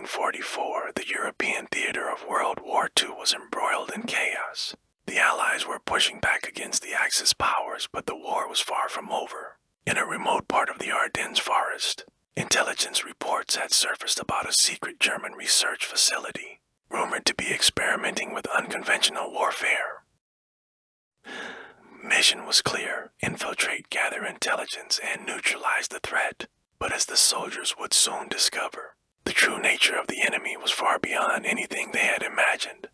1944, the European theater of World War II was embroiled in chaos. The Allies were pushing back against the Axis powers, but the war was far from over. In a remote part of the Ardennes forest, intelligence reports had surfaced about a secret German research facility, rumored to be experimenting with unconventional warfare. Mission was clear: infiltrate, gather intelligence, and neutralize the threat. But as the soldiers would soon discover, the true nature of the enemy was far beyond anything they had imagined.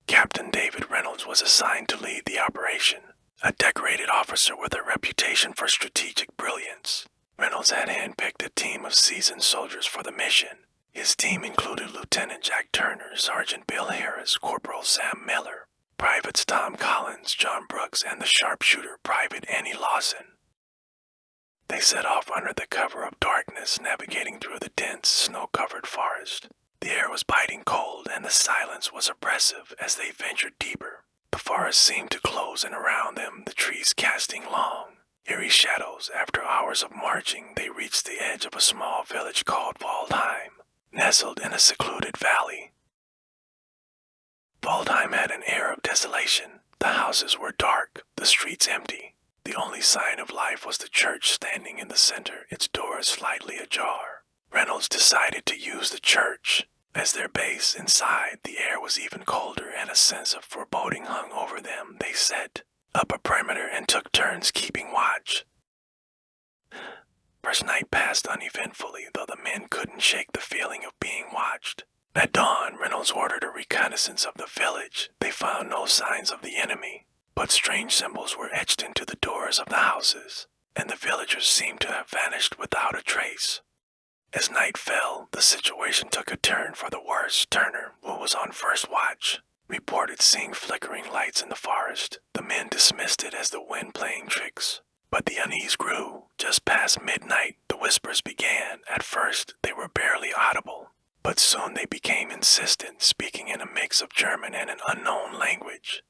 Captain David Reynolds was assigned to lead the operation, a decorated officer with a reputation for strategic brilliance. Reynolds had handpicked a team of seasoned soldiers for the mission. His team included Lieutenant Jack Turner, Sergeant Bill Harris, Corporal Sam Miller, Privates Tom Collins, John Brooks, and the sharpshooter Private Annie Lawson. They set off under the cover of darkness, navigating through the dense, snow-covered forest. The air was biting cold, and the silence was oppressive as they ventured deeper. The forest seemed to close in around them, the trees casting long, eerie shadows. After hours of marching, they reached the edge of a small village called Vol.13, nestled in a secluded valley. Vol.13 had an air of desolation. The houses were dark, the streets empty. The only sign of life was the church standing in the center, its doors slightly ajar. Reynolds decided to use the church as their base. Inside, the air was even colder, and a sense of foreboding hung over them. They set up a perimeter and took turns keeping watch. First night passed uneventfully, though the men couldn't shake the feeling of being watched. At dawn, Reynolds ordered a reconnaissance of the village. They found no signs of the enemy, but strange symbols were etched into the doors of the houses, and the villagers seemed to have vanished without a trace. As night fell, the situation took a turn for the worse. Turner, who was on first watch, reported seeing flickering lights in the forest. The men dismissed it as the wind playing tricks, but the unease grew. Just past midnight, the whispers began. At first, they were barely audible, but soon they became insistent, speaking in a mix of German and an unknown language.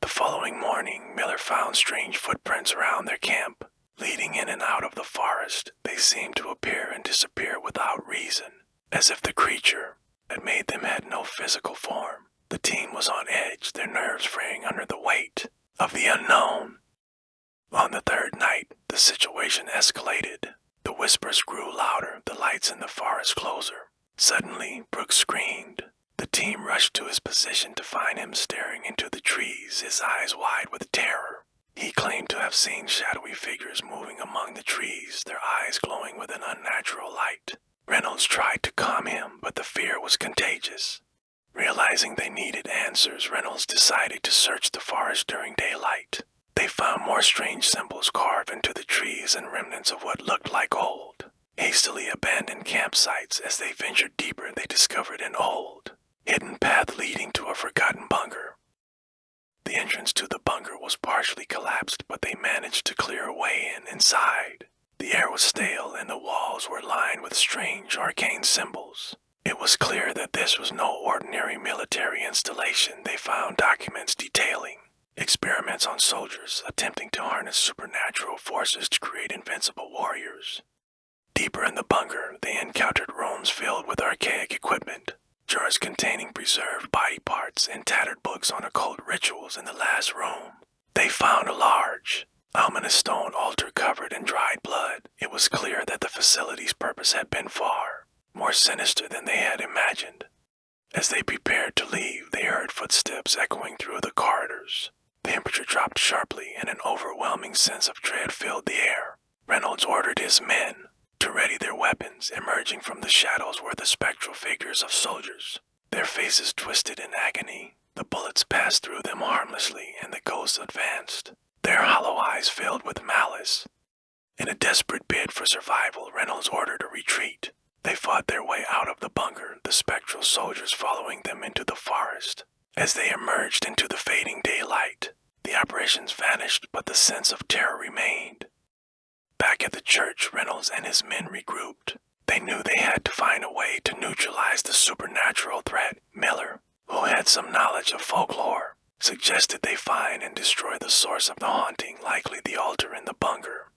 The following morning, Miller found strange footprints around their camp, leading in and out of the forest. They seemed to appear and disappear without reason, as if the creature that made them had no physical form. The team was on edge, their nerves fraying under the weight of the unknown. On the third night, the situation escalated. The whispers grew louder, the lights in the forest closer. Suddenly, Brooks screamed. The team rushed to his position to find him staring into the trees, his eyes wide with terror. He claimed to have seen shadowy figures moving among the trees, their eyes glowing with an unnatural light. Reynolds tried to calm him, but the fear was contagious. Realizing they needed answers, Reynolds decided to search the forest during daylight. They found more strange symbols carved into the trees and remnants of what looked like old, hastily abandoned campsites. As they ventured deeper, they discovered an old, hidden path leading to a forgotten bunker. The entrance to the bunker was partially collapsed, but they managed to clear a way in. Inside, the air was stale and the walls were lined with strange arcane symbols. It was clear that this was no ordinary military installation. They found documents detailing experiments on soldiers, attempting to harness supernatural forces to create invincible warriors. Deeper in the bunker, they encountered rooms filled with archaic equipment, jars containing preserved body parts, and tattered books on occult rituals. In the last room, they found a large, ominous stone altar covered in dried blood. It was clear that the facility's purpose had been far more sinister than they had imagined. As they prepared to leave, they heard footsteps echoing through the corridors. The temperature dropped sharply, and an overwhelming sense of dread filled the air. Reynolds ordered his men to ready their weapons. Emerging from the shadows were the spectral figures of soldiers, their faces twisted in agony. The bullets passed through them harmlessly, and the ghosts advanced, their hollow eyes filled with malice. In a desperate bid for survival, Reynolds ordered a retreat. They fought their way out of the bunker, the spectral soldiers following them into the forest. As they emerged into the fading daylight, the apparitions vanished, but the sense of terror remained. Back at the church, Reynolds and his men regrouped. They knew they had to find a way to neutralize the supernatural threat. Miller, who had some knowledge of folklore, suggested they find and destroy the source of the haunting, likely the altar in the bunker.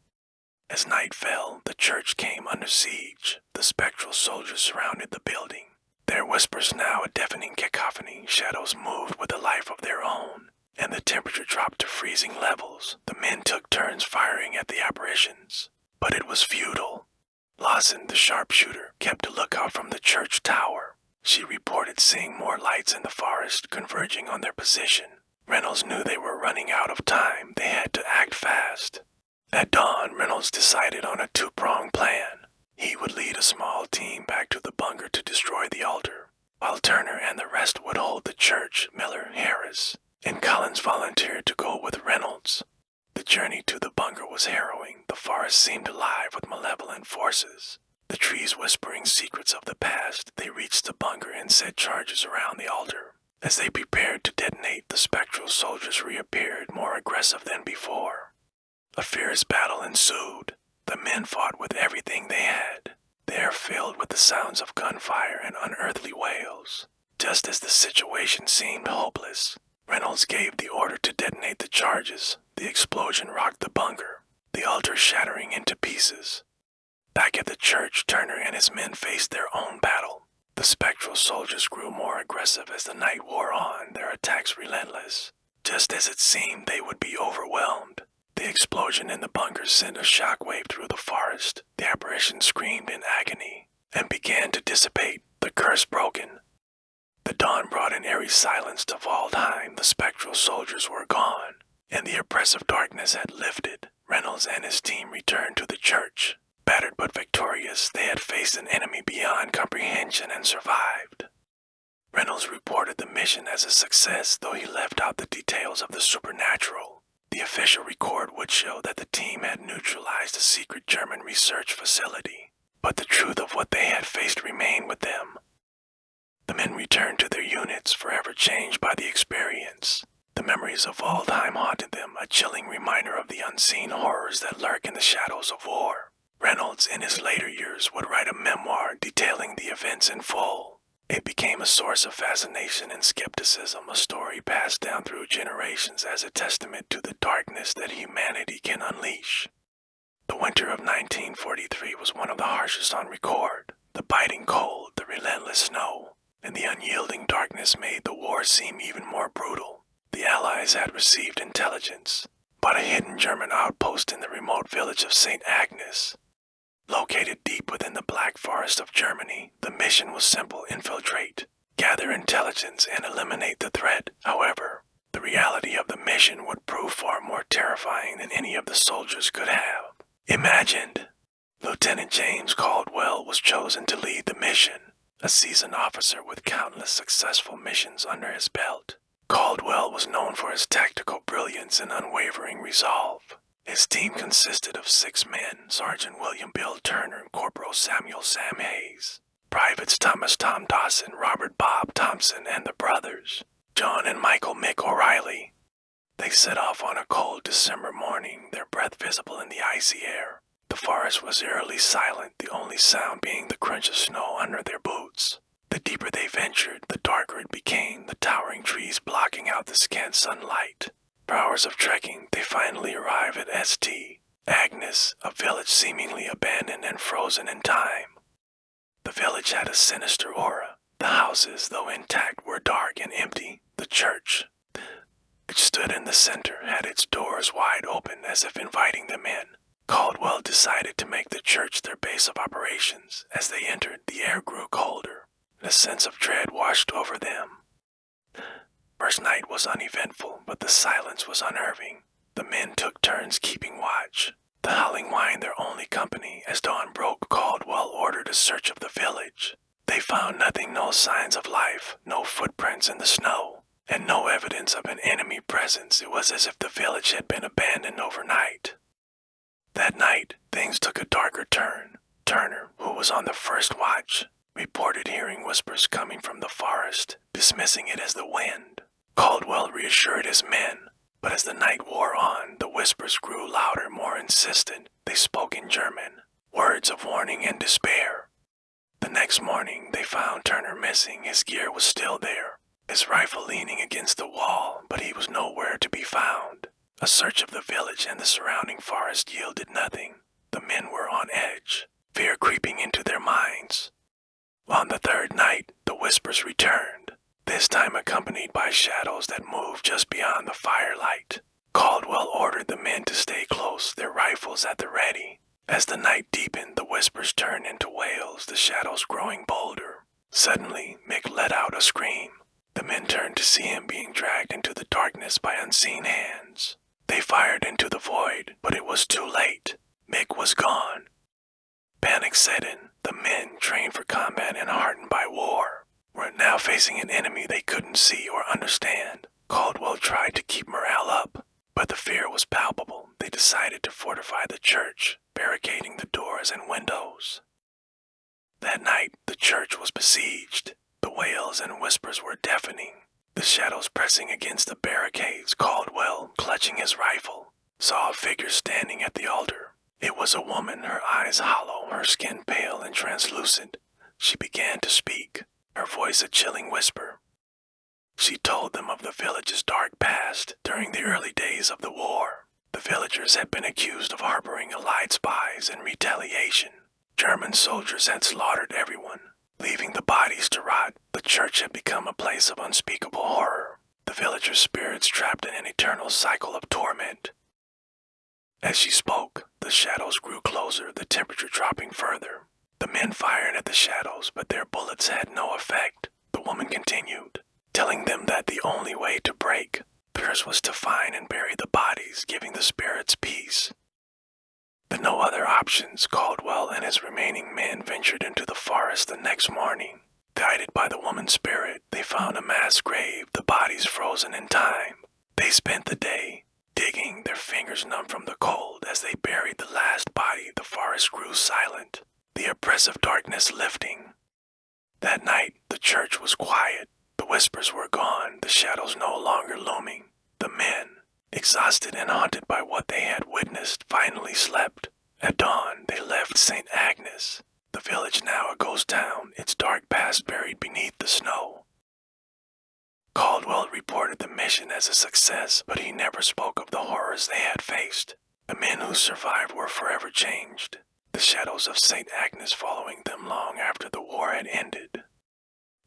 As night fell, the church came under siege. the spectral soldiers surrounded the building. Their whispers now a deafening cacophony, shadows moved with a life of their own, and the temperature dropped to freezing levels. The men took turns firing at the apparitions, but it was futile. Lawson, the sharpshooter, kept a lookout from the church tower. She reported seeing more lights in the forest converging on their position. Reynolds knew they were running out of time. They had to act fast. At dawn, Reynolds decided on a two-pronged plan. He would lead a small team back to the bunker to destroy the altar, while Turner and the rest would hold the church. Miller, Harris, and Collins volunteered to go with Reynolds. The journey to the bunker was harrowing. The forest seemed alive with malevolent forces, the trees whispering secrets of the past. They reached the bunker and set charges around the altar. As they prepared to detonate, the spectral soldiers reappeared, more aggressive than before. A fierce battle ensued. The men fought with everything they had. The air filled with the sounds of gunfire and unearthly wails. Just as the situation seemed hopeless, Reynolds gave the order to detonate the charges. The explosion rocked the bunker, the altar shattering into pieces. Back at the church, Turner and his men faced their own battle. The spectral soldiers grew more aggressive as the night wore on, their attacks relentless. Just as it seemed they would be overwhelmed, the explosion in the bunker sent a shockwave through the forest. The apparition screamed in agony and began to dissipate, the curse broken. The dawn brought an eerie silence to Vol.13. The spectral soldiers were gone, and the oppressive darkness had lifted. Reynolds and his team returned to the church. Battered but victorious, they had faced an enemy beyond comprehension and survived. Reynolds reported the mission as a success, though he left out the details of the supernatural. The official record would show that the team had neutralized a secret German research facility, but the truth of what they had faced remained with them. The men returned to their units, forever changed by the experience. The memories of Waldheim haunted them, a chilling reminder of the unseen horrors that lurk in the shadows of war. Reynolds, in his later years, would write a memoir detailing the events in full. It became a source of fascination and skepticism, a story passed down through generations as a testament to the darkness that humanity can unleash. The winter of 1943 was one of the harshest on record. The biting cold, the relentless snow, and the unyielding darkness made the war seem even more brutal. The Allies had received intelligence about a hidden German outpost in the remote village of St. Agnes. Located deep within the Black Forest of Germany, the mission was simple: infiltrate, gather intelligence, and eliminate the threat. However, the reality of the mission would prove far more terrifying than any of the soldiers could have imagined. Lieutenant James Caldwell was chosen to lead the mission, a seasoned officer with countless successful missions under his belt. Caldwell was known for his tactical brilliance and unwavering resolve. His team consisted of 6 men: Sergeant William Bill Turner, Corporal Samuel Sam Hayes, Privates Thomas Tom Dawson, Robert Bob Thompson, and the brothers, John and Michael Mick O'Reilly. They set off on a cold December morning, their breath visible in the icy air. The forest was eerily silent, the only sound being the crunch of snow under their boots. The deeper they ventured, the darker it became, the towering trees blocking out the scant sunlight. For hours of trekking, they finally arrived at St. Agnes, a village seemingly abandoned and frozen in time. The village had a sinister aura. The houses, though intact, were dark and empty. The church, which stood in the center, had its doors wide open as if inviting them in. Caldwell decided to make the church their base of operations. As they entered, the air grew colder. A sense of dread washed over them. First night was uneventful, but the silence was unnerving. The men took turns keeping watch, the howling wine their only company. As dawn broke, Caldwell ordered a search of the village. They found nothing, no signs of life, no footprints in the snow, and no evidence of an enemy presence. It was as if the village had been abandoned overnight. That night, things took a darker turn. Turner, who was on the first watch, reported hearing whispers coming from the forest, dismissing it as the wind. Caldwell reassured his men, but as the night wore on, the whispers grew louder, more insistent. They spoke in German, words of warning and despair. The next morning, they found Turner missing. His gear was still there, his rifle leaning against the wall, but he was nowhere to be found. A search of the village and the surrounding forest yielded nothing. The men were on edge, fear creeping into their minds. whispers returned, this time accompanied by shadows that moved just beyond the firelight. Caldwell ordered the men to stay close, their rifles at the ready. As the night deepened, the whispers turned into wails, the shadows growing bolder. Suddenly, Mick let out a scream. The men turned to see him being dragged into the darkness by unseen hands. They fired into the void, but it was too late. Mick was gone. Panic set in. The men, trained for combat and hardened by war, were now facing an enemy they couldn't see or understand. Caldwell tried to keep morale up, but the fear was palpable. They decided to fortify the church, barricading the doors and windows. That night, the church was besieged. The wails and whispers were deafening. The shadows pressing against the barricades. Caldwell, clutching his rifle, saw a figure standing at the altar. It was a woman, her eyes hollow, her skin pale and translucent. She began to speak, her voice a chilling whisper. She told them of the village's dark past during the early days of the war. The villagers had been accused of harboring Allied spies in retaliation. German soldiers had slaughtered everyone, leaving the bodies to rot. The church had become a place of unspeakable horror, the villagers' spirits trapped in an eternal cycle of torment. As she spoke, the shadows grew closer, the temperature dropping further. The men fired at the shadows, but their bullets had no effect. The woman continued, telling them that the only way to break theirs was to find and bury the bodies, giving the spirits peace. With no other options, Caldwell and his remaining men ventured into the forest the next morning. Guided by the woman's spirit, they found a mass grave, the bodies frozen in time. They spent the day digging, their fingers numb from the cold. As they buried the last body, the forest grew silent, the oppressive darkness lifting. That night, the church was quiet. The whispers were gone, the shadows no longer looming. The men, exhausted and haunted by what they had witnessed, finally slept. At dawn, they left St. Agnes, the village now a ghost town, its dark past buried beneath the snow. Caldwell reported the mission as a success, but he never spoke of the horrors they had faced. The men who survived were forever changed, the shadows of St. Agnes following them long after the war had ended.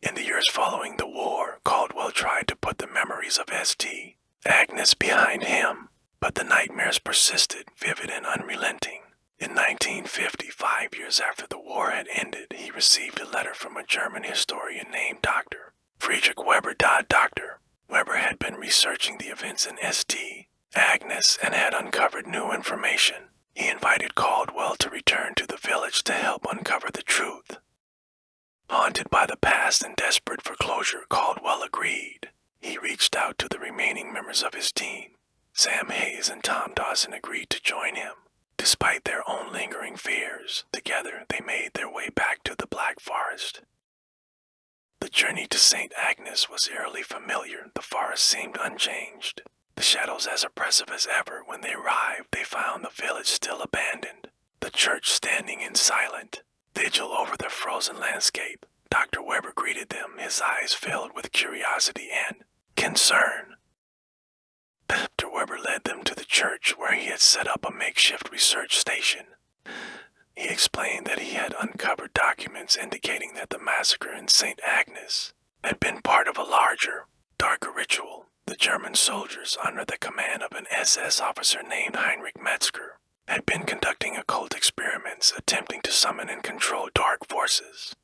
In the years following the war, Caldwell tried to put the memories of St. Agnes behind him, but the nightmares persisted, vivid and unrelenting. In 1950, 5 years after the war had ended, he received a letter from a German historian named Dr. Friedrich Weber. Dr. Weber had been researching the events in St. Agnes and had uncovered new information. He invited Caldwell to return to the village to help uncover the truth. Haunted by the past and desperate for closure, Caldwell agreed. He reached out to the remaining members of his team. Sam Hayes and Tom Dawson agreed to join him. Despite their own lingering fears, together they made their way back to the Black Forest. The journey to St. Agnes was eerily familiar. The forest seemed unchanged, the shadows as oppressive as ever. When they arrived, they found the village still abandoned, the church standing in silent vigil over the frozen landscape. Dr. Weber greeted them, his eyes filled with curiosity and concern. Dr. Weber led them to the church, where he had set up a makeshift research station. He explained that he had uncovered documents indicating that the massacre in St. Agnes had been part of a larger, darker ritual. The German soldiers, under the command of an SS officer named Heinrich Metzger, had been conducting occult experiments, attempting to summon and control dark forces.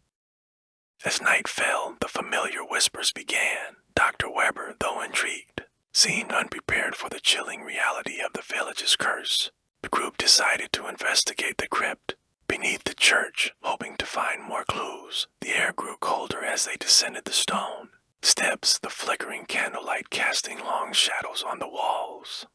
As night fell, the familiar whispers began. Dr. Weber, though intrigued, seemed unprepared for the chilling reality of the village's curse. The group decided to investigate the crypt beneath the church, hoping to find more clues. The air grew colder as they descended the stone steps, the flickering candlelight casting long shadows on the walls.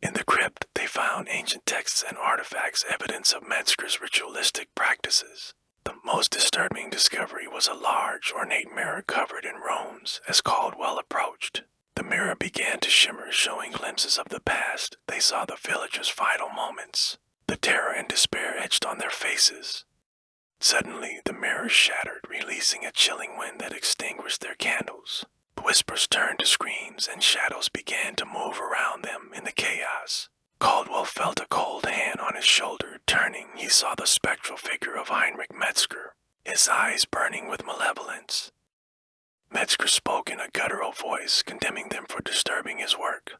In the crypt, they found ancient texts and artifacts, evidence of Metzger's ritualistic practices. The most disturbing discovery was a large, ornate mirror covered in runes. As Caldwell approached, the mirror began to shimmer, showing glimpses of the past. They saw the villagers' final moments, the terror and despair etched on their faces. Suddenly, the mirror shattered, releasing a chilling wind that extinguished their candles. The whispers turned to screams, and shadows began to move around them in the chaos. Caldwell felt a cold hand on his shoulder. Turning, he saw the spectral figure of Heinrich Metzger, his eyes burning with malevolence. Metzger spoke in a guttural voice, condemning them for disturbing his work.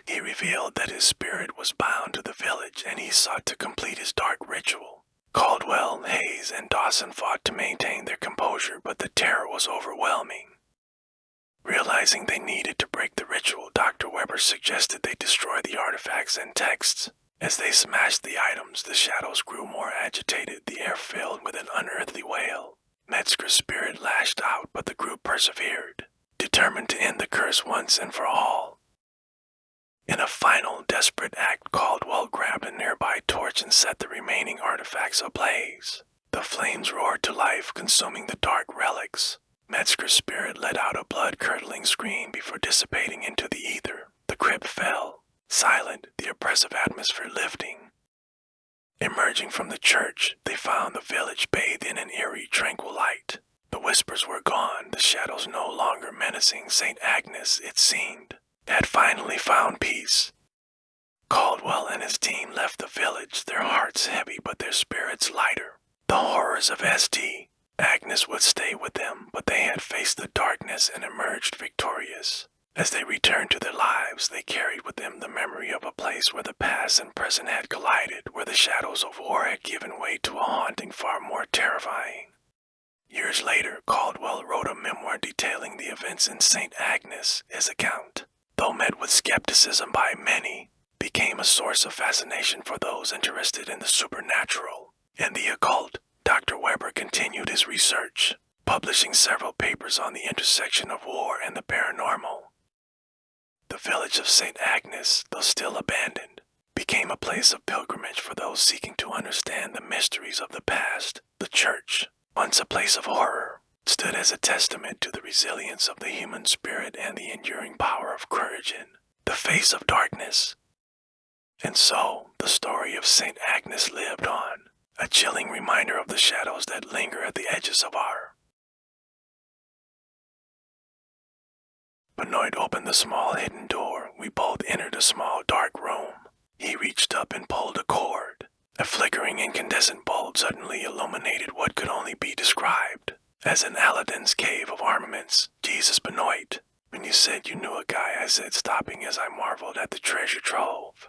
He revealed that his spirit was bound to the village and he sought to complete his dark ritual. Caldwell, Hayes, and Dawson fought to maintain their composure, but the terror was overwhelming. Realizing they needed to break the ritual, Dr. Weber suggested they destroy the artifacts and texts. As they smashed the items, the shadows grew more agitated, the air filled with an unearthly wail. Metzger's spirit lashed out, but the group persevered, determined to end the curse once and for all. In a final, desperate act, Caldwell grabbed a nearby torch and set the remaining artifacts ablaze. The flames roared to life, consuming the dark relics. Metzger's spirit let out a blood-curdling scream before dissipating into the ether. The crypt fell, silent, the oppressive atmosphere lifting. Emerging from the church, they found the village bathed in an eerie, tranquil light. The whispers were gone, the shadows no longer menacing. St. Agnes, it seemed, had finally found peace. Caldwell and his team left the village, their hearts heavy but their spirits lighter. The horrors of St. Agnes would stay with them, but they had faced the darkness and emerged victorious. As they returned to their lives, they carried with them the memory of a place where the past and present had collided, where the shadows of war had given way to a haunting far more terrifying. Years later, Caldwell wrote a memoir detailing the events in St. Agnes. His account, though met with skepticism by many, became a source of fascination for those interested in the supernatural and the occult. Dr. Weber continued his research, publishing several papers on the intersection of war and the paranormal. The village of St. Agnes, though still abandoned, became a place of pilgrimage for those seeking to understand the mysteries of the past. The church, once a place of horror, stood as a testament to the resilience of the human spirit and the enduring power of courage in the face of darkness. And so, the story of St. Agnes lived on, a chilling reminder of the shadows that linger at the edges of our. Benoit opened the small hidden door. We both entered a small dark room. He reached up and pulled a cord. A flickering incandescent bulb suddenly illuminated what could only be described as an Aladdin's cave of armaments. Jesus, Benoit, when you said you knew a guy, I said, stopping as I marveled at the treasure trove.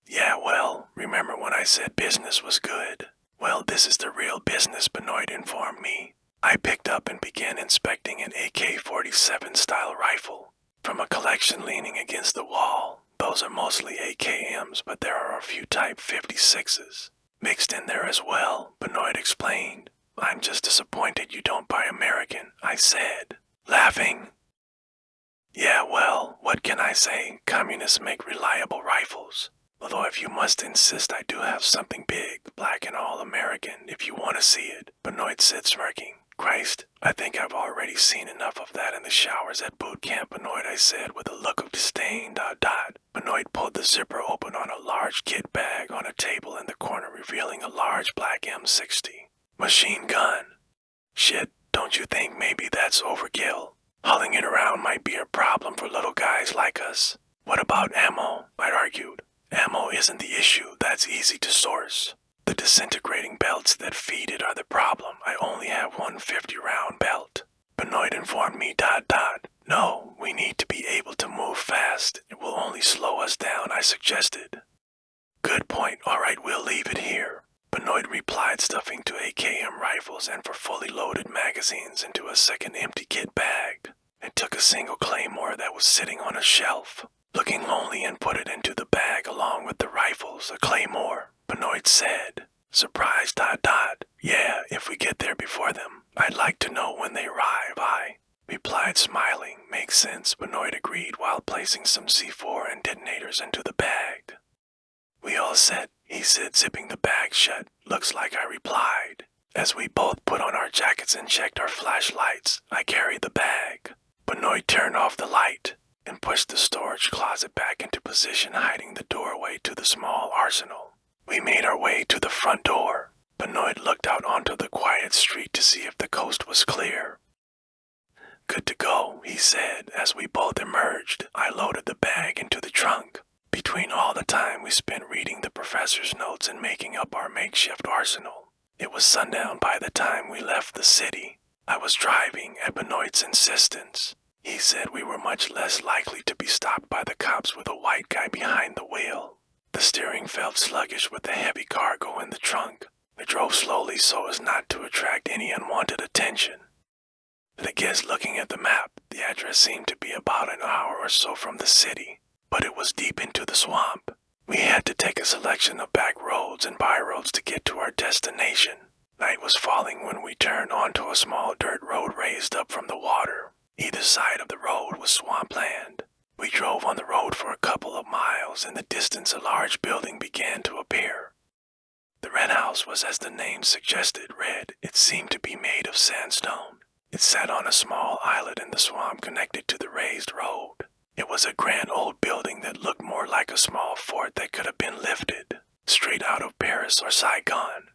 Yeah, well, remember when I said business was good? Well, this is the real business, Benoit informed me. I picked up and began inspecting an AK-47 style rifle from a collection leaning against the wall. Those are mostly AKMs, but there are a few Type 56s mixed in there as well, Benoit explained. I'm just disappointed you don't buy American, I said, laughing. Yeah, well, what can I say? Communists make reliable rifles. Although if you must insist, I do have something big, black and all American, if you want to see it, Benoit said, smirking. Christ, I think I've already seen enough of that in the showers at boot camp, Benoit, I said with a look of disdain. Benoit pulled the zipper open on a large kit bag on a table in the corner, revealing a large black M60 machine gun. Shit, don't you think maybe that's overkill? Hauling it around might be a problem for little guys like us. What about ammo? I argued. Ammo isn't the issue, that's easy to source. The disintegrating belts that feed it are the problem. I only have one 50-round belt. Benoit informed me. No, we need to be able to move fast. It will only slow us down, I suggested. Good point. All right, we'll leave it here. Benoit replied, stuffing 2 AKM rifles and for fully loaded magazines into a second empty kit bag. It took a single claymore that was sitting on a shelf, looking lonely, and put it into the bag along with the rifles. A claymore, Benoit said, surprised. Yeah, if we get there before them. I'd like to know when they arrive, I replied, smiling. Makes sense, Benoit agreed while placing some C4 and detonators into the bag. We all set, he said, zipping the bag shut. Looks like, I replied. As we both put on our jackets and checked our flashlights, I carried the bag. Benoit turned off the light and pushed the storage closet back into position, hiding the doorway to the small arsenal. We made our way to the front door. Benoit looked out onto the quiet street to see if the coast was clear. Good to go, he said, as we both emerged. I loaded the bag into the trunk. Between all the time we spent reading the professor's notes and making up our makeshift arsenal, it was sundown by the time we left the city. I was driving at Benoit's insistence. He said we were much less likely to be stopped by the cops with a white guy behind the wheel. The steering felt sluggish with the heavy cargo in the trunk. I drove slowly so as not to attract any unwanted attention. I guess looking at the map, the address seemed to be about an hour or so from the city, but it was deep into the swamp. We had to take a selection of back roads and by roads to get to our destination. Night was falling when we turned onto a small dirt road raised up from the water. Either side of the road was swampland. We drove on the road for a couple of miles. In the distance, a large building began to appear. The red house was, as the name suggested, red. It seemed to be made of sandstone. It sat on a small islet in the swamp connected to the raised road. It was a grand old building that looked more like a small fort that could have been lifted straight out of Paris or Saigon.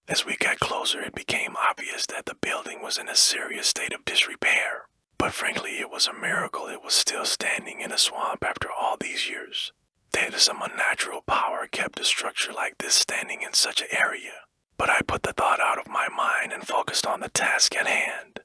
As we got closer, it became obvious that the building was in a serious state of disrepair. But frankly, it was a miracle it was still standing in a swamp after all these years. That some unnatural power kept a structure like this standing in such an area. But I put the thought out of my mind and focused on the task at hand.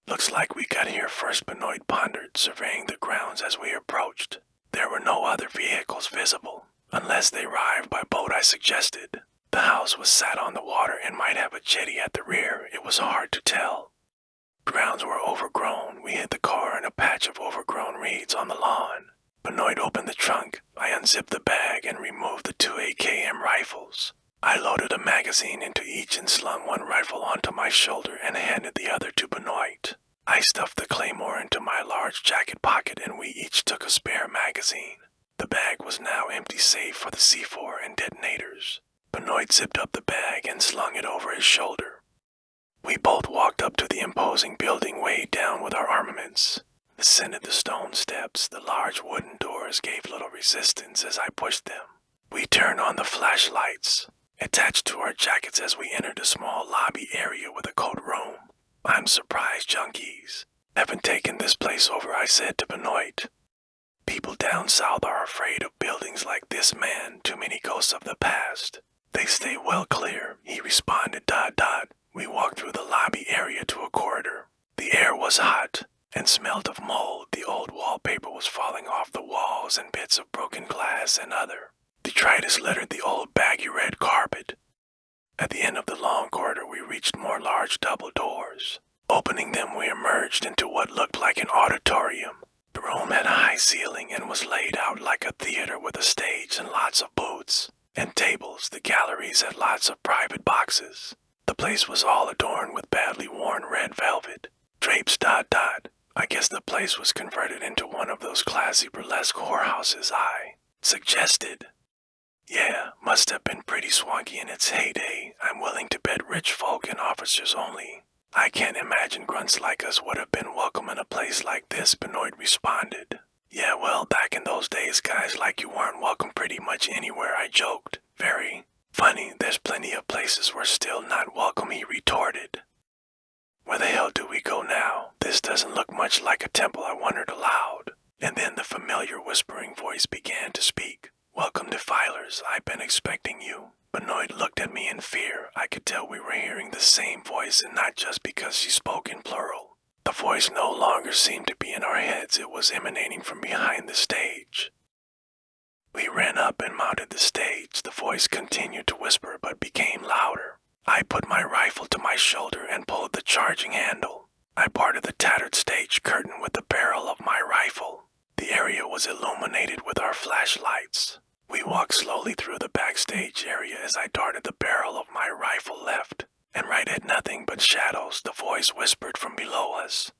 Looks like we got here first, Benoit pondered, surveying the grounds as we approached. There were no other vehicles visible, unless they arrived by boat, I suggested. The house was sat on the water and might have a jetty at the rear. It was hard to tell. Grounds were overgrown. We hid the car in a patch of overgrown reeds on the lawn. Benoit opened the trunk. I unzipped the bag and removed the 2 AKM rifles. I loaded a magazine into each and slung one rifle onto my shoulder and handed the other to Benoit. I stuffed the claymore into my large jacket pocket and we each took a spare magazine. The bag was now empty save for the C4 and detonators. Benoit zipped up the bag and slung it over his shoulder. We both walked up to the imposing building weighed down with our armaments. Ascended the stone steps. The large wooden doors gave little resistance as I pushed them. We turned on the flashlights, attached to our jackets as we entered a small lobby area with a coat room. I'm surprised junkies haven't taken this place over, I said to Benoit. People down south are afraid of buildings like this, man. Too many ghosts of the past. They stay well clear, he responded. We walked through the lobby area to a corridor. The air was hot and smelled of mold. The old wallpaper was falling off the walls and bits of broken glass and other detritus littered the old baggy red carpet. At the end of the long corridor, we reached more large double doors. Opening them, we emerged into what looked like an auditorium. The room had a high ceiling and was laid out like a theater with a stage and lots of booths and tables. The galleries had lots of private boxes. The place was all adorned with badly worn red velvet. Drapes. I guess the place was converted into one of those classy burlesque whorehouses, I suggested. Yeah, must have been pretty swanky in its heyday. I'm willing to bet rich folk and officers only. I can't imagine grunts like us would have been welcome in a place like this, Benoit responded. Yeah, well, back in those days, guys like you weren't welcome pretty much anywhere, I joked. Very funny, there's plenty of places we're still not welcome, he retorted. Where the hell do we go now? This doesn't look much like a temple, I wondered aloud. And then the familiar whispering voice began to speak. Welcome, defilers, I've been expecting you. Benoit looked at me in fear. I could tell we were hearing the same voice, and not just because she spoke in plural. The voice no longer seemed to be in our heads, it was emanating from behind the stage. We ran up and mounted the stage. The voice continued to whisper but became louder. I put my rifle to my shoulder and pulled the charging handle. I parted the tattered stage curtain with the barrel of my rifle. The area was illuminated with our flashlights. We walked slowly through the backstage area as I darted the barrel of my rifle left, and right at nothing but shadows, the voice whispered from below us.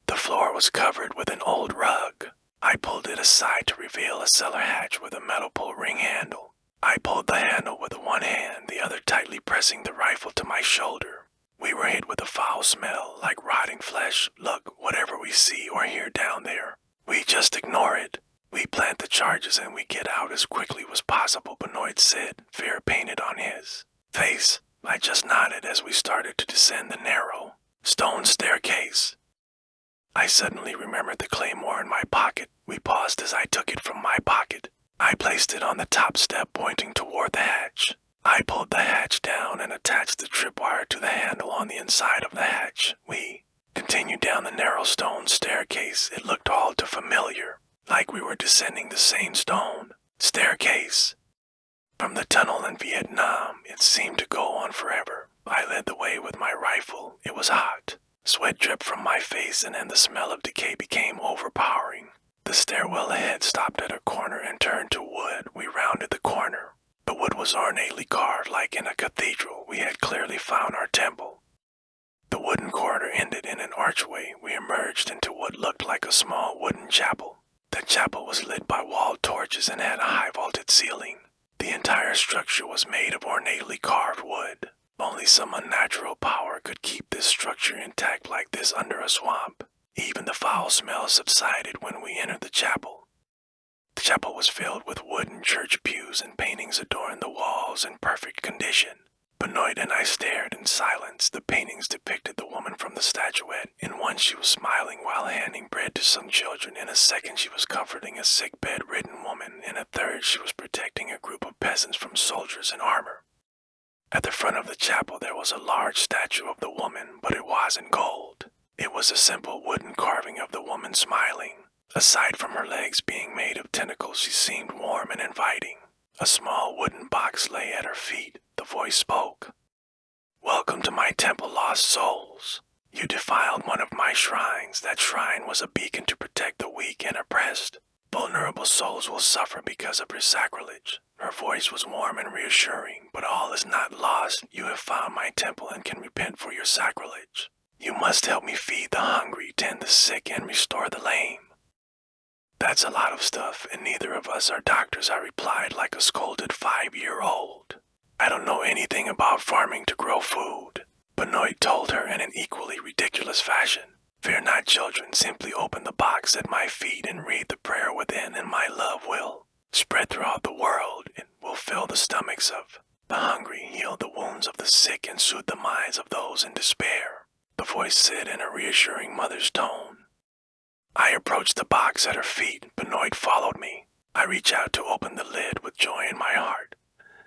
The floor was covered with an old rug. I pulled it aside to reveal a cellar hatch with a metal pull ring handle. I pulled the handle with one hand, the other tightly pressing the rifle to my shoulder. We were hit with a foul smell, like rotting flesh. Look, whatever we see or hear down there, we just ignore it. We plant the charges and we get out as quickly as possible, Benoit said, fear painted on his face. I just nodded as we started to descend the narrow stone staircase. I suddenly remembered the claymore in my pocket. We paused as I took it from my pocket. I placed it on the top step pointing toward the hatch. I pulled the hatch down and attached the tripwire to the handle on the inside of the hatch. We continued down the narrow stone staircase. It looked all too familiar, like we were descending the same stone staircase from the tunnel in Vietnam. It seemed to go on forever. I led the way with my rifle. It was hot. Sweat dripped from my face, and then the smell of decay became overpowering. The stairwell ahead stopped at a corner and turned to wood. We rounded the corner. The wood was ornately carved like in a cathedral. We had clearly found our temple. The wooden corridor ended in an archway. We emerged into what looked like a small wooden chapel. The chapel was lit by wall torches and had a high-vaulted ceiling. The entire structure was made of ornately carved wood. Only some unnatural power could keep this structure intact like this under a swamp. Even the foul smell subsided when we entered the chapel. The chapel was filled with wooden church pews and paintings adorned the walls in perfect condition. Benoit and I stared in silence. The paintings depicted the woman from the statuette. In one she was smiling while handing bread to some children. In a second she was comforting a sick bedridden woman. In a third she was protecting a group of peasants from soldiers in armor. At the front of the chapel there was a large statue of the woman, but it wasn't gold. It was a simple wooden carving of the woman smiling. Aside from her legs being made of tentacles, she seemed warm and inviting. A small wooden box lay at her feet. The voice spoke. "Welcome to my temple, lost souls. You defiled one of my shrines. That shrine was a beacon to protect the weak and oppressed. Vulnerable souls will suffer because of your sacrilege." Her voice was warm and reassuring. "But all is not lost. You have found my temple and can repent for your sacrilege. You must help me feed the hungry, tend the sick, and restore the lame." "That's a lot of stuff, and neither of us are doctors," I replied like a scolded 5-year-old. "I don't know anything about farming to grow food." Benoit told her in an equally ridiculous fashion. "Fear not, children. Simply open the box at my feet and read the prayer within, and my love will spread throughout the world. It will fill the stomachs of the hungry, heal the wounds of the sick, and soothe the minds of those in despair," the voice said in a reassuring mother's tone. I approached the box at her feet. Benoit followed me. I reached out to open the lid with joy in my heart.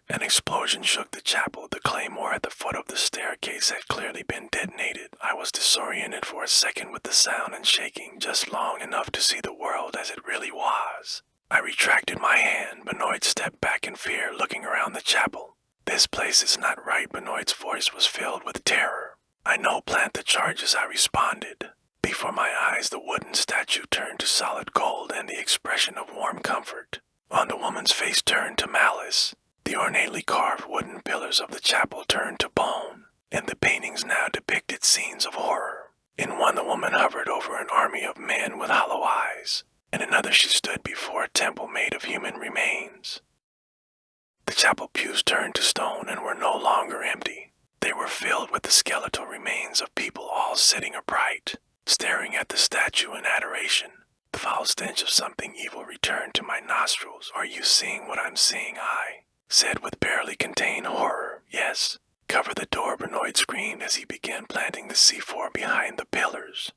An explosion shook the chapel. The claymore at the foot of the staircase had clearly been detonated. I was disoriented for a second with the sound and shaking, just long enough to see the world as it really was. I retracted my hand. Benoit stepped back in fear, looking around the chapel. "This place is not right." Benoit's voice was filled with terror. "I know, plant the charges," I responded. Before my eyes, the wooden statue turned to solid gold and the expression of warm comfort on the woman's face turned to malice. The ornately carved wooden pillars of the chapel turned to bone, and the paintings now depicted scenes of horror. In one, the woman hovered over an army of men with hollow eyes. In another, she stood before a temple made of human remains. The chapel pews turned to stone and were no longer empty. They were filled with the skeletal remains of people all sitting upright, staring at the statue in adoration. The foul stench of something evil returned to my nostrils. "Are you seeing what I'm seeing?" I said with barely contained horror. "Yes." "Cover the door," Benoit screamed as he began planting the C4 behind the pillars.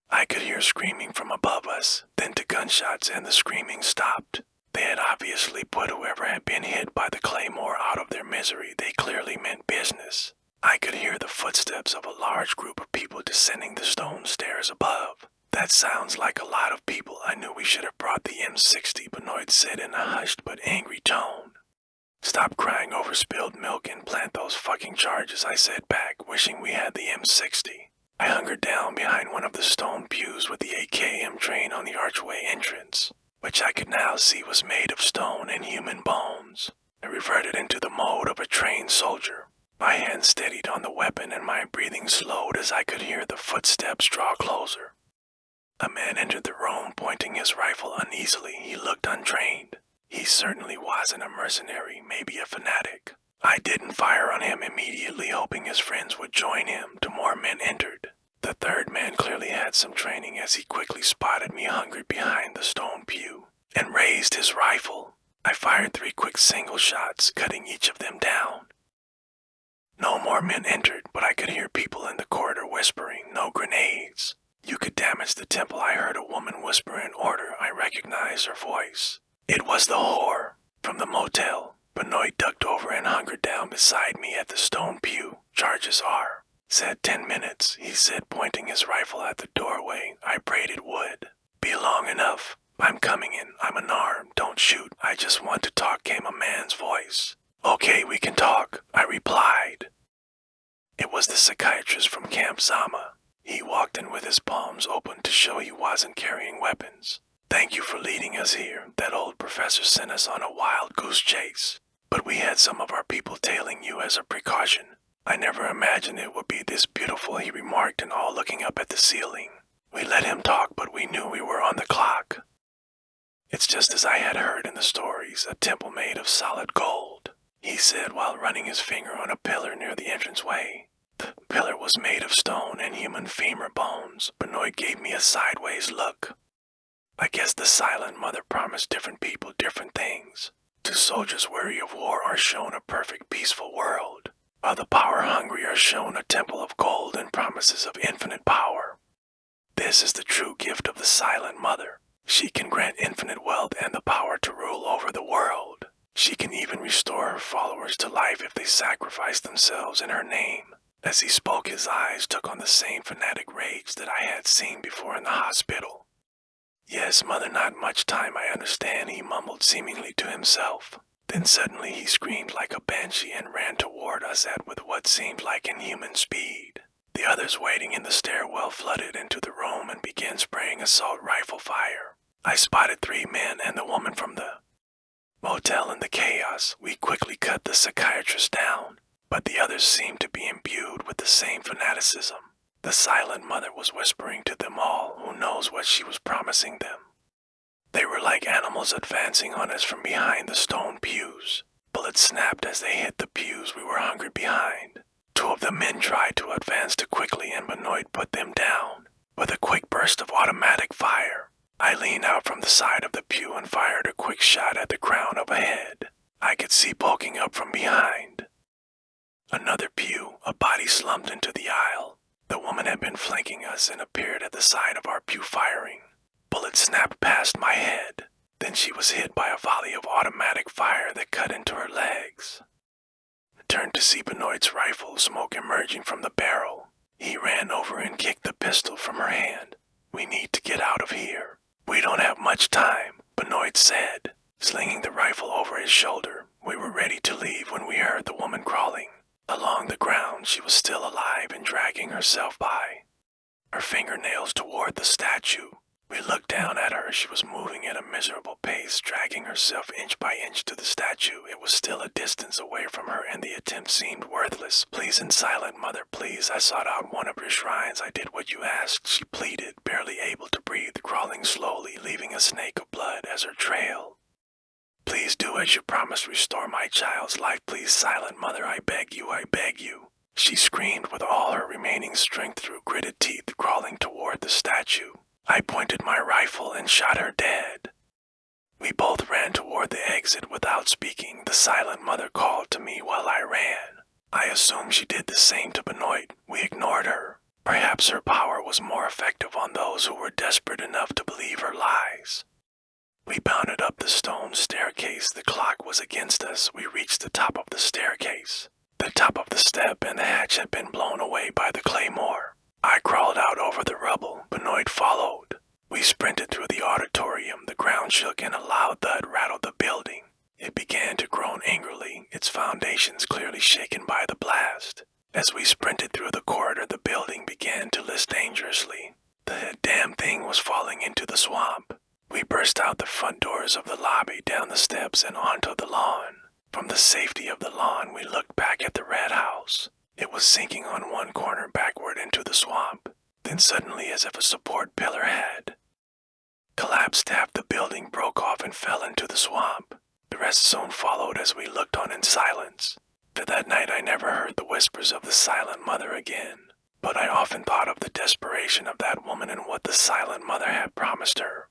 I could hear screaming from above us, then to gunshots, and the screaming stopped. They had obviously put whoever had been hit by the claymore out of their misery. They clearly meant business. I could hear the footsteps of a large group of people descending the stone stairs above. "That sounds like a lot of people. I knew we should have brought the M60, Benoit said in a hushed but angry tone. "Stop crying over spilled milk and plant those fucking charges," I said back, wishing we had the M60. I hungered down behind one of the stone pews with the AKM train on the archway entrance, which I could now see was made of stone and human bones. I reverted into the mode of a trained soldier. My hand steadied on the weapon and my breathing slowed as I could hear the footsteps draw closer. A man entered the room, pointing his rifle uneasily. He looked untrained. He certainly wasn't a mercenary, maybe a fanatic. I didn't fire on him immediately, hoping his friends would join him. Two more men entered. The third man clearly had some training as he quickly spotted me hungered behind the stone pew and raised his rifle. I fired 3 quick single shots, cutting each of them down. No more men entered, but I could hear people in the corridor whispering, "No grenades. You could damage the temple." I heard a woman whisper an order. I recognized her voice. It was the whore from the motel. Benoit ducked over and hunkered down beside me at the stone pew. Charges are. Said 10 minutes, he said, pointing his rifle at the doorway. I prayed it would. Be long enough. I'm coming in. I'm unarmed. Don't shoot. I just want to talk, came a man's voice. Okay, we can talk, I replied. It was the psychiatrist from Camp Zama. He walked in with his palms open to show he wasn't carrying weapons. Thank you for leading us here. That old professor sent us on a wild goose chase. But we had some of our people tailing you as a precaution. I never imagined it would be this beautiful, he remarked, and all looking up at the ceiling. We let him talk, but we knew we were on the clock. It's just as I had heard in the stories, a temple made of solid gold, he said while running his finger on a pillar near the entranceway. The pillar was made of stone and human femur bones. Benoit gave me a sideways look. I guess the Silent Mother promised different people different things. To soldiers weary of war are shown a perfect peaceful world. Other power-hungry are shown a temple of gold and promises of infinite power. This is the true gift of the Silent Mother. She can grant infinite wealth and the power to rule over the world. She can even restore her followers to life if they sacrifice themselves in her name. As he spoke, his eyes took on the same fanatic rage that I had seen before in the hospital. Yes, Mother, not much time, I understand, he mumbled seemingly to himself. Then suddenly he screamed like a banshee and ran toward us with what seemed like inhuman speed. The others waiting in the stairwell flooded into the room and began spraying assault rifle fire. I spotted 3 men and the woman from the motel in the chaos. We quickly cut the psychiatrist down, but the others seemed to be imbued with the same fanaticism. The Silent Mother was whispering to them all, who knows what she was promising them. They were like animals advancing on us from behind the stone pews. Bullets snapped as they hit the pews we were hunkered behind. 2 of the men tried to advance too quickly and Benoit put them down. With a quick burst of automatic fire, I leaned out from the side of the pew and fired a quick shot at the crown of a head I could see poking up from behind. Another pew, a body slumped into the aisle. The woman had been flanking us and appeared at the side of our pew firing. Bullets snapped past my head. Then she was hit by a volley of automatic fire that cut into her legs. I turned to see Benoit's rifle, smoke emerging from the barrel. He ran over and kicked the pistol from her hand. We need to get out of here. We don't have much time, Benoit said, slinging the rifle over his shoulder. We were ready to leave when we heard the woman crawling along the ground. She was still alive and dragging herself by, her fingernails toward the statue. We looked down at her. She was moving at a miserable pace, dragging herself inch by inch to the statue. It was still a distance away from her, and the attempt seemed worthless. Please, and Silent Mother, please. I sought out one of your shrines. I did what you asked, she pleaded, barely able to breathe, crawling slowly, leaving a snake of blood as her trail. Please do as you promised. Restore my child's life. Please, Silent Mother, I beg you, I beg you. She screamed with all her remaining strength through gritted teeth, crawling toward the statue. I pointed my rifle and shot her dead. We both ran toward the exit without speaking. The Silent Mother called to me while I ran. I assumed she did the same to Benoit. We ignored her. Perhaps her power was more effective on those who were desperate enough to believe her lies. We bounded up the stone staircase. The clock was against us. We reached the top of the staircase. The top of the step and the hatch had been blown away by the claymore. I crawled out over the rubble. Benoit followed. We sprinted through the auditorium. The ground shook and a loud thud rattled the building. It began to groan angrily, its foundations clearly shaken by the blast. As we sprinted through the corridor, the building began to list dangerously. The damn thing was falling into the swamp. We burst out the front doors of the lobby, down the steps, and onto the lawn. From the safety of the lawn, we looked back at the red house. It was sinking on one corner backward into the swamp. Then suddenly, as if a support pillar had collapsed, half the building broke off and fell into the swamp. The rest soon followed as we looked on in silence. For that night I never heard the whispers of the Silent Mother again. But I often thought of the desperation of that woman and what the Silent Mother had promised her.